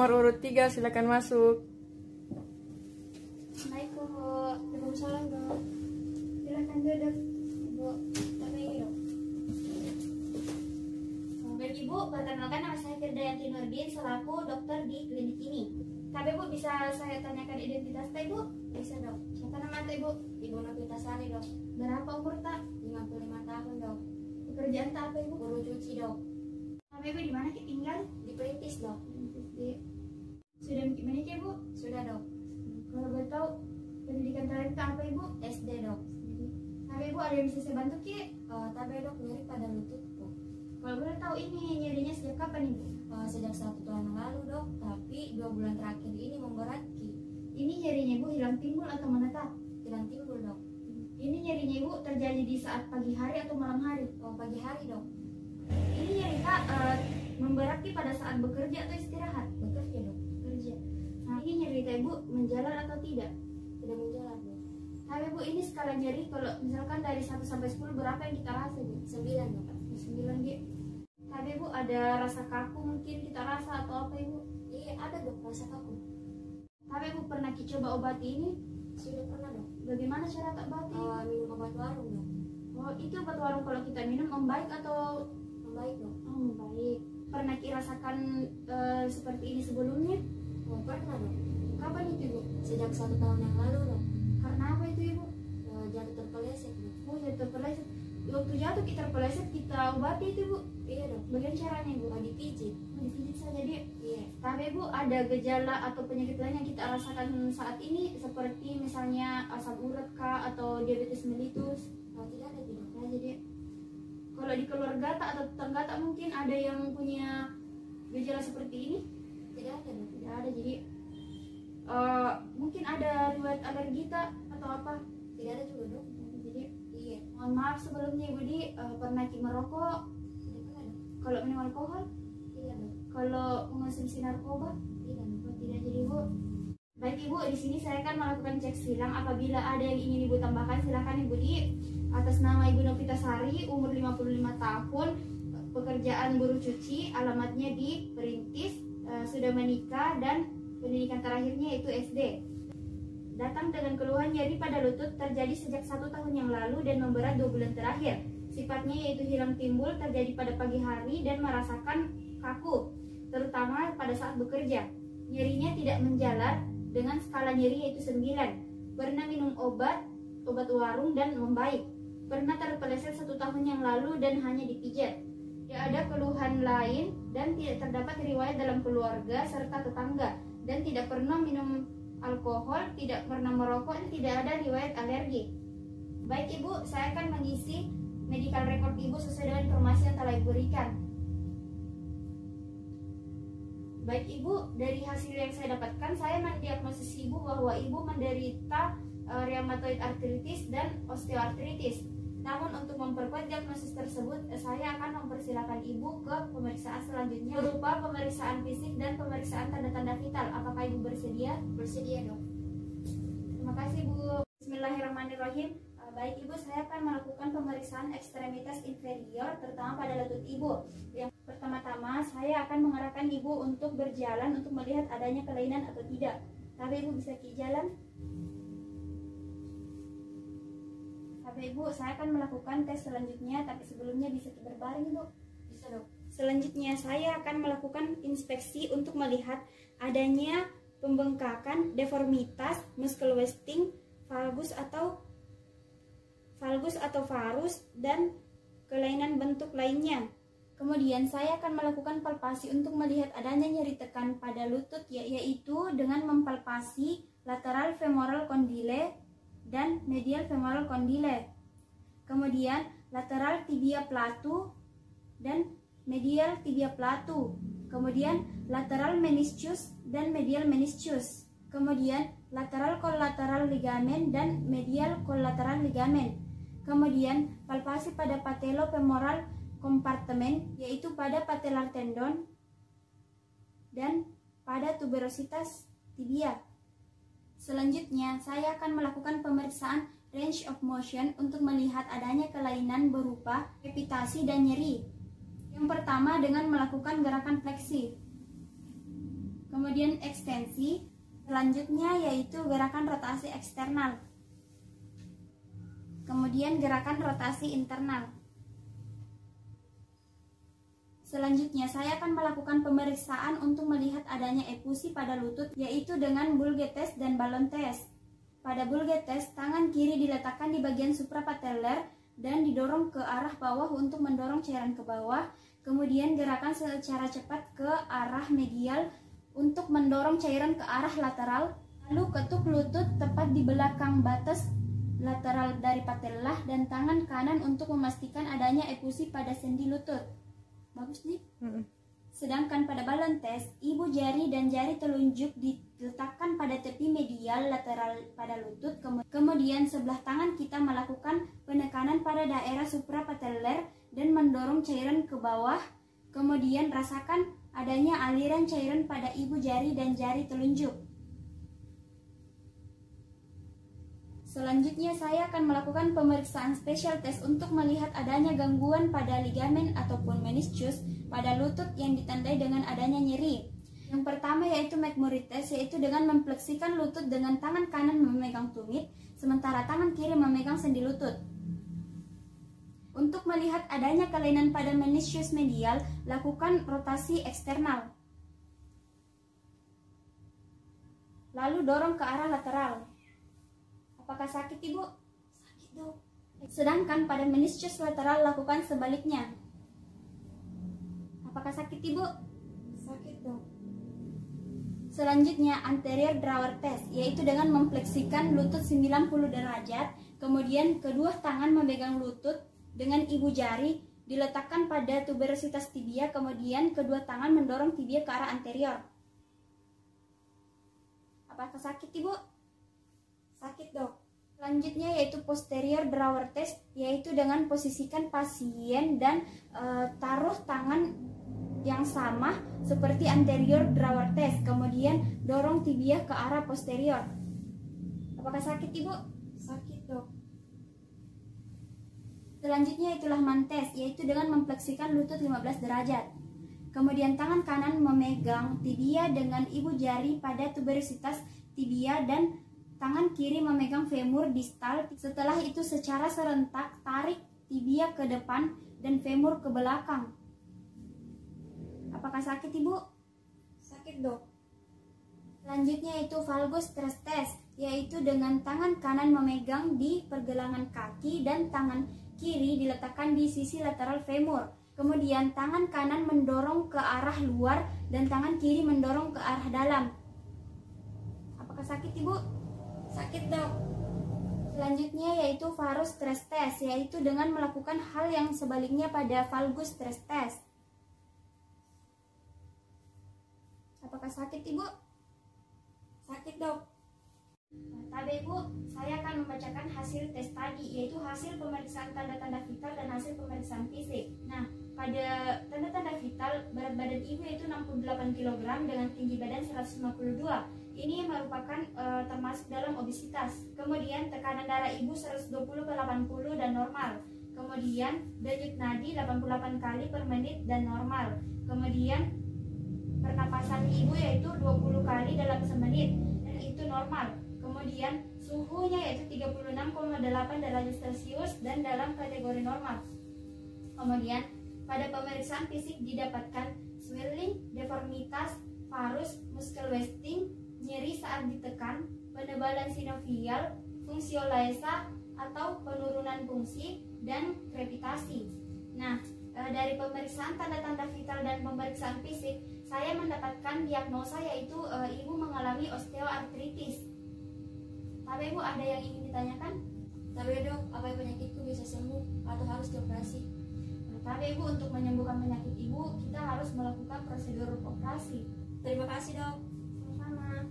nomor urut 3, silakan masuk. Assalamualaikum, Bu. Waalaikumsalam, Bu. Silakan duduk, Bu. Terima dok. Baik Ibu, perkenalkan nama saya Firdayanti Nurdin selaku dokter di klinik ini. Tapi Bu, bisa saya tanyakan identitas Teh, Bu? Bisa dok. Siapa nama Teh, Bu? Ibu Novitasari dok. Berapa umur tak? 55 tahun dok. Pekerjaan tak apa Ibu? Guru cuci dok. Tapi Ibu di mana tinggal? Di Perintis dok. Sudah menikah Bu? Sudah dok. Kalau boleh tahu pendidikan terakhir itu apa Ibu? SD dok. Tapi Ibu ada yang bisa saya bantu Ki? Tapi dok nyeri pada lutut Bu. Kalau boleh tahu ini nyerinya sejak kapan Ibu? Sejak 1 tahun yang lalu dok. Tapi 2 bulan terakhir ini memberat Ki. Ini nyerinya Ibu hilang timbul atau menetap? Hilang timbul dok. Ini nyerinya Ibu terjadi di saat pagi hari atau malam hari? Pagi hari dok. Ini nyeri Kak memberat Ki pada saat bekerja atau istirahat? Bekerja dok. Bekerja. Nah ini nyeri Ibu menjalar atau tidak? Tidak menjalar dok. Tapi Bu ini skala nyeri kalau misalkan dari 1 sampai 10 berapa yang kita rasa Bu? 9 dok. 9 Ki. Tapi Bu ada rasa kaku mungkin kita rasa atau apa Ibu? Iya ada dok rasa kaku. Tapi Bu pernah Ki coba obati ini? Sudah pernah dok. Bagaimana cara tak obati? Minum obat warung dok. Oh itu obat warung kalau kita minum membaik atau? Membaik dok. Oh membaik. Pernah Ki rasakan seperti ini sebelumnya? Oh pernah dok. Kapan itu Bu? Sejak 1 tahun yang lalu dok. Karena apa itu Ibu? Jatuh terpeleset dok. Oh jatuh terpeleset. Waktu jatuh kita terpeleset kita obati itu Bu? Iya dok. Bagaimana caranya Bu? Dipijit. Dipijit saja dia? Iya. Tapi Bu ada gejala atau penyakit lain yang kita rasakan saat ini seperti misalnya asam urat kah atau diabetes mellitus? Tidak ada tidak. Nah, jadi kalau di keluarga tak atau tetangga tak mungkin ada yang punya gejala seperti ini? Tidak ada dok. Tidak ada jadi mungkin ada riwayat alergi tak atau apa? Tidak ada juga dok. Jadi iya. Mohon maaf sebelumnya Ibu di pernah Ki merokok? Tidak pernah dok. Kalau minum alkohol? Tidak dok. Kalau mengonsumsi narkoba? Tidak dok. Tidak jadi Bu. Baik Ibu, di sini saya akan melakukan cek silang. Apabila ada yang ingin Ibu tambahkan silakan Ibu di. Atas nama Ibu Novitasari, umur 55 tahun, pekerjaan buruh cuci, alamatnya di Perintis, sudah menikah dan pendidikan terakhirnya itu SD. Datang dengan keluhan nyeri pada lutut terjadi sejak 1 tahun yang lalu dan memberat 2 bulan terakhir. Sifatnya yaitu hilang timbul terjadi pada pagi hari dan merasakan kaku, terutama pada saat bekerja. Nyerinya tidak menjalar dengan skala nyeri yaitu 9. Pernah minum obat warung dan membaik. Pernah terpeleset 1 tahun yang lalu dan hanya dipijat. Tidak ada keluhan lain dan tidak terdapat riwayat dalam keluarga serta tetangga. Dan tidak pernah minum alkohol, tidak pernah merokok, dan tidak ada riwayat alergi. Baik Ibu, saya akan mengisi medical record Ibu sesuai dengan informasi yang telah Ibu berikan. Baik Ibu, dari hasil yang saya dapatkan, saya mendiagnosis Ibu bahwa Ibu menderita rheumatoid arthritis dan osteoartritis. Namun untuk memperkuat diagnosis tersebut, saya akan mempersilahkan Ibu ke pemeriksaan selanjutnya berupa pemeriksaan fisik dan pemeriksaan tanda-tanda vital. Apakah Ibu bersedia? Bersedia dok. Terima kasih Bu. Bismillahirrahmanirrahim. Baik Ibu, saya akan melakukan pemeriksaan ekstremitas inferior terutama pada lutut Ibu. Yang pertama-tama saya akan mengarahkan Ibu untuk berjalan untuk melihat adanya kelainan atau tidak. Tapi Ibu bisa jalan? Tapi Ibu, saya akan melakukan tes selanjutnya, tapi sebelumnya bisa berbaring Ibu? Bisa dok. Selanjutnya saya akan melakukan inspeksi untuk melihat adanya pembengkakan, deformitas, muscle wasting, valgus atau varus, dan kelainan bentuk lainnya. Kemudian saya akan melakukan palpasi untuk melihat adanya nyeri tekan pada lutut, yaitu dengan mempalpasi lateral femoral condyle dan medial femoral condyle. Kemudian lateral tibia platu dan medial tibia platu. Kemudian lateral meniscus dan medial meniscus. Kemudian lateral collateral ligamen dan medial collateral ligamen. Kemudian palpasi pada patellofemoral compartment, yaitu pada patellar tendon dan pada tuberositas tibia. Selanjutnya, saya akan melakukan pemeriksaan range of motion untuk melihat adanya kelainan berupa krepitasi dan nyeri. Yang pertama dengan melakukan gerakan fleksi. Kemudian ekstensi, selanjutnya yaitu gerakan rotasi eksternal. Kemudian gerakan rotasi internal. Selanjutnya saya akan melakukan pemeriksaan untuk melihat adanya efusi pada lutut, yaitu dengan Bulge test dan balon test. Pada Bulge test, tangan kiri diletakkan di bagian suprapatellar dan didorong ke arah bawah untuk mendorong cairan ke bawah. Kemudian gerakan secara cepat ke arah medial untuk mendorong cairan ke arah lateral. Lalu ketuk lutut tepat di belakang batas lateral dari patellah dan tangan kanan untuk memastikan adanya efusi pada sendi lutut. Bagus nih. Sedangkan pada balon test, ibu jari dan jari telunjuk diletakkan pada tepi medial lateral pada lutut. Kemudian sebelah tangan kita melakukan penekanan pada daerah suprapatellar dan mendorong cairan ke bawah. Kemudian rasakan adanya aliran cairan pada ibu jari dan jari telunjuk. Selanjutnya saya akan melakukan pemeriksaan special test untuk melihat adanya gangguan pada ligamen ataupun meniscus pada lutut yang ditandai dengan adanya nyeri. Yang pertama yaitu McMurray test, yaitu dengan mempleksikan lutut dengan tangan kanan memegang tumit, sementara tangan kiri memegang sendi lutut. Untuk melihat adanya kelainan pada meniscus medial, lakukan rotasi eksternal. Lalu dorong ke arah lateral. Apakah sakit, Ibu? Sakit, Dok. Sedangkan pada meniscus lateral lakukan sebaliknya. Apakah sakit, Ibu? Sakit, Dok. Selanjutnya anterior drawer test, yaitu dengan mempleksikan lutut 90 derajat, kemudian kedua tangan memegang lutut dengan ibu jari diletakkan pada tuberositas tibia, kemudian kedua tangan mendorong tibia ke arah anterior. Apakah sakit, Ibu? Sakit, Dok. Selanjutnya yaitu posterior drawer test, yaitu dengan posisikan pasien dan taruh tangan yang sama seperti anterior drawer test, kemudian dorong tibia ke arah posterior. Apakah sakit, Ibu? Sakit, Dok. Selanjutnya itulah man test, yaitu dengan mempleksikan lutut 15 derajat. Kemudian tangan kanan memegang tibia dengan ibu jari pada tuberositas tibia dan tangan kiri memegang femur distal. Setelah itu secara serentak tarik tibia ke depan dan femur ke belakang. Apakah sakit, Ibu? Sakit, Dok. Selanjutnya itu valgus stress test, yaitu dengan tangan kanan memegang di pergelangan kaki dan tangan kiri diletakkan di sisi lateral femur. Kemudian tangan kanan mendorong ke arah luar dan tangan kiri mendorong ke arah dalam. Apakah sakit, Ibu? Sakit, Dok. Selanjutnya yaitu varus stress test, yaitu dengan melakukan hal yang sebaliknya pada valgus stress test. Apakah sakit, Ibu? Sakit, Dok. Tadi, Ibu, saya akan membacakan hasil tes tadi, yaitu hasil pemeriksaan tanda-tanda vital dan hasil pemeriksaan fisik. Nah, pada tanda-tanda vital, berat badan Ibu yaitu 68 kg dengan tinggi badan 152. Ini merupakan termasuk dalam obesitas. Kemudian tekanan darah Ibu 120/80 dan normal. Kemudian denyut nadi 88 kali per menit dan normal. Kemudian pernapasan Ibu yaitu 20 kali dalam semenit dan itu normal. Kemudian suhunya yaitu 36,8 derajat Celcius dan dalam kategori normal. Kemudian pada pemeriksaan fisik didapatkan swelling, deformitas, varus, muscle wasting, nyeri saat ditekan, penebalan sinovial, fungsiolesa atau penurunan fungsi, dan krepitasi. Nah, dari pemeriksaan tanda-tanda vital dan pemeriksaan fisik, saya mendapatkan diagnosa yaitu Ibu mengalami osteoartritis. Tapi Ibu ada yang ingin ditanyakan? Tapi, Dok, apa penyakitku bisa sembuh atau harus dioperasi? Tapi Ibu, untuk menyembuhkan penyakit Ibu, kita harus melakukan prosedur operasi. Terima kasih, Dok. Sama-sama.